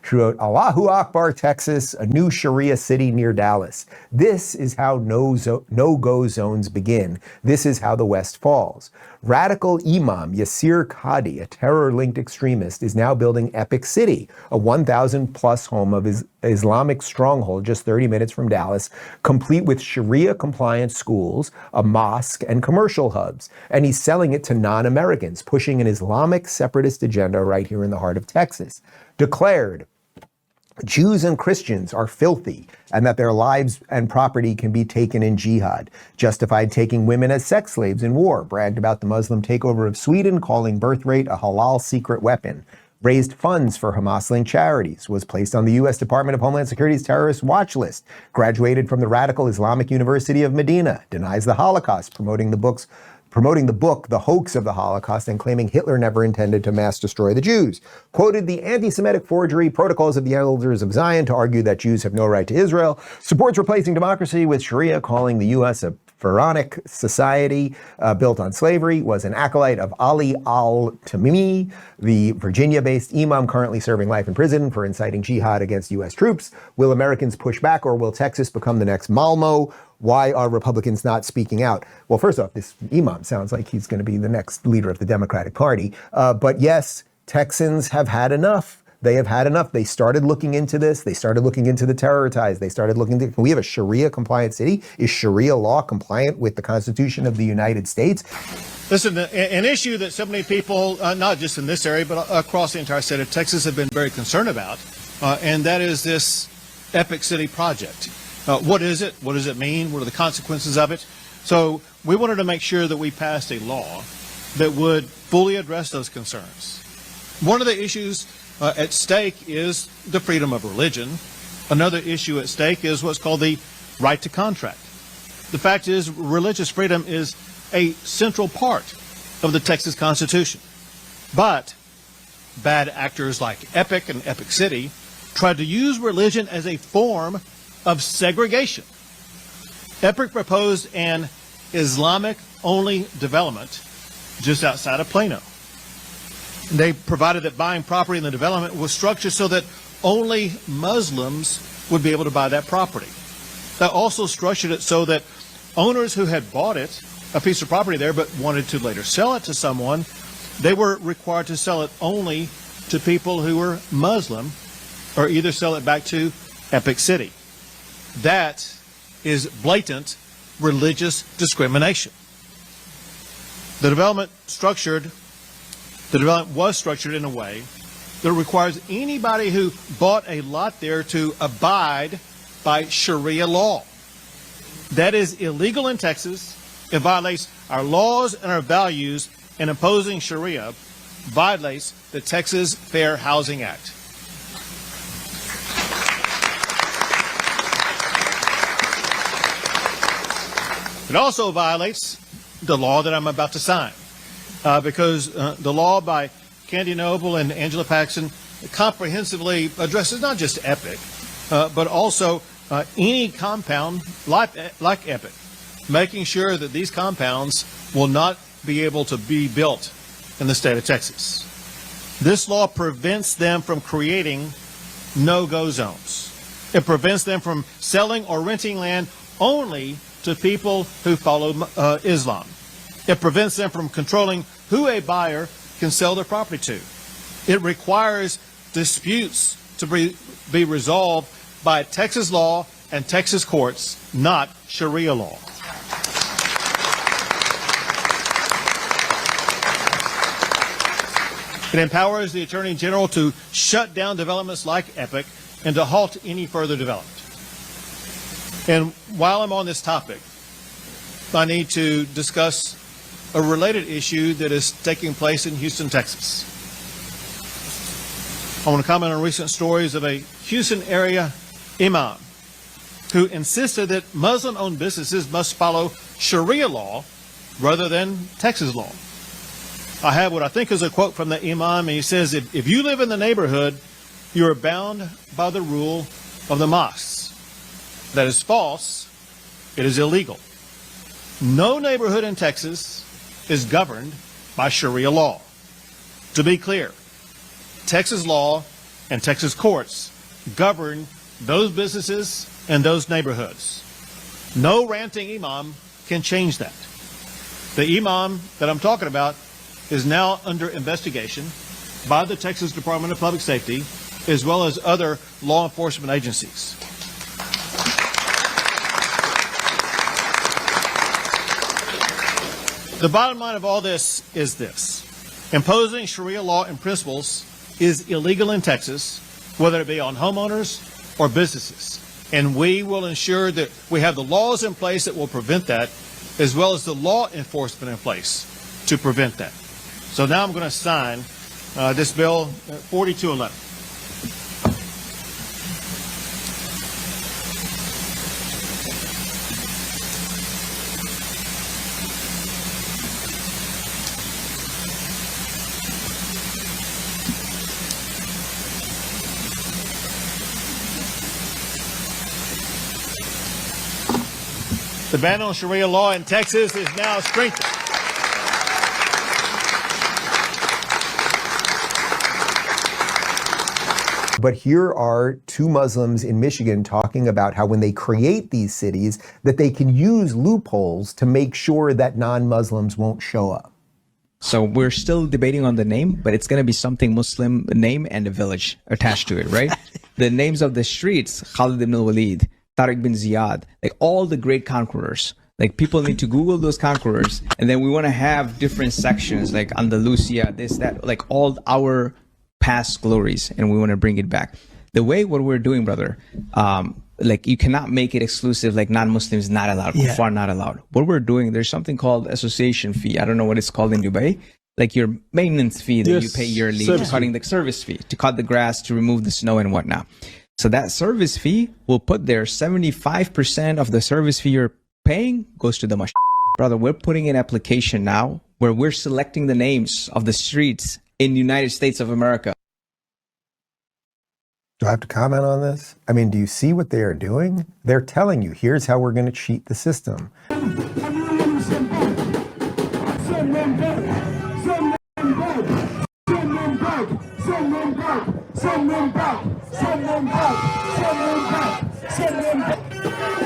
She wrote, Allahu Akbar, Texas, a new Sharia city near Dallas. This is how no-go zones begin. This is how the West falls. Radical Imam Yasir Qadi, a terror-linked extremist, is now building Epic City, a 1,000-plus home of Islamic stronghold just 30 minutes from Dallas, complete with Sharia-compliant schools, a mosque, and commercial hubs. And he's selling it to non-Americans, pushing an Islamic separatist agenda right here in the heart of Texas. Declared, Jews and Christians are filthy and that their lives and property can be taken in jihad. Justified taking women as sex slaves in war. Bragged about the Muslim takeover of Sweden, calling birth rate a halal secret weapon. Raised funds for Hamas-linked charities. Was placed on the U.S. Department of Homeland Security's terrorist watch list. Graduated from the radical Islamic University of Medina. Denies the Holocaust, promoting the book, The Hoax of the Holocaust, and claiming Hitler never intended to mass destroy the Jews. Quoted the anti-Semitic forgery Protocols of the Elders of Zion to argue that Jews have no right to Israel. Supports replacing democracy with Sharia, calling the U.S. a pharaonic society built on slavery. Was an acolyte of Ali al-Tamimi, the Virginia-based imam currently serving life in prison for inciting jihad against U.S. troops. Will Americans push back, or will Texas become the next Malmo? Why are Republicans not speaking out? Well, first off, this imam sounds like he's going to be the next leader of the Democratic Party. But yes, Texans have had enough. They have had enough. They started looking into this. They started looking into the terror ties. They started looking into, can we have a Sharia compliant city? Is Sharia law compliant with the Constitution of the United States? Listen, an issue that so many people, not just in this area, but across the entire state of Texas, have been very concerned about, and that is this Epic City project. What is it? What does it mean? What are the consequences of it? So we wanted to make sure that we passed a law that would fully address those concerns. One of the issues at stake is the freedom of religion. Another issue at stake is what's called the right to contract. The fact is, religious freedom is a central part of the Texas Constitution. But bad actors like Epic and Epic City tried to use religion as a form of segregation. Epic proposed an Islamic-only development just outside of Plano. They provided that buying property in the development was structured so that only Muslims would be able to buy that property. They also structured it so that owners who had bought it, a piece of property there, but wanted to later sell it to someone, they were required to sell it only to people who were Muslim, or either sell it back to Epic City. That is blatant religious discrimination. The development was structured in a way that requires anybody who bought a lot there to abide by Sharia law. That is illegal in Texas. It violates our laws and our values, and imposing Sharia violates the Texas Fair Housing Act. It also violates the law that I'm about to sign, because the law by Candy Noble and Angela Paxson comprehensively addresses not just Epic, but also any compound like Epic, making sure that these compounds will not be able to be built in the state of Texas. This law prevents them from creating no-go zones. It prevents them from selling or renting land only to people who follow Islam. It prevents them from controlling who a buyer can sell their property to. It requires disputes to be resolved by Texas law and Texas courts, not Sharia law. It empowers the Attorney General to shut down developments like Epic and to halt any further development. And while I'm on this topic, I need to discuss a related issue that is taking place in Houston, Texas. I want to comment on recent stories of a Houston area imam who insisted that Muslim-owned businesses must follow Sharia law rather than Texas law. I have what I think is a quote from the imam, and he says, if you live in the neighborhood, you are bound by the rule of the mosques. That is false. It is illegal. No neighborhood in Texas is governed by Sharia law. To be clear, Texas law and Texas courts govern those businesses and those neighborhoods. No ranting imam can change that. The imam that I'm talking about is now under investigation by the Texas Department of Public Safety as well as other law enforcement agencies. The bottom line of all this is this. Imposing Sharia law and principles is illegal in Texas, whether it be on homeowners or businesses. And we will ensure that we have the laws in place that will prevent that, as well as the law enforcement in place to prevent that. So now I'm going to sign this bill 4211. The ban on Sharia law in Texas is now strengthened. But here are two Muslims in Michigan talking about how when they create these cities, that they can use loopholes to make sure that non-Muslims won't show up. So we're still debating on the name, but it's going to be something Muslim name and a village attached to it, right? The names of the streets, Khalid ibn al-Walid, Tariq bin Ziyad, like all the great conquerors. Like people need to Google those conquerors, and then we want to have different sections like Andalusia, this, that, like all our past glories, and we want to bring it back. The way what we're doing, brother, like you cannot make it exclusive, like non-Muslims not allowed, kuffar not allowed. What we're doing, there's something called association fee. I don't know what it's called in Dubai. Like your maintenance fee that you pay yearly, cutting the service fee, to cut the grass, to remove the snow and whatnot. So that service fee will put there 75% of the service fee you're paying goes to the masjid. Brother, we're putting an application now where we're selecting the names of the streets in the United States of America. Do I have to comment on this? I mean, do you see what they are doing? They're telling you, here's how we're going to cheat the system. Send them back.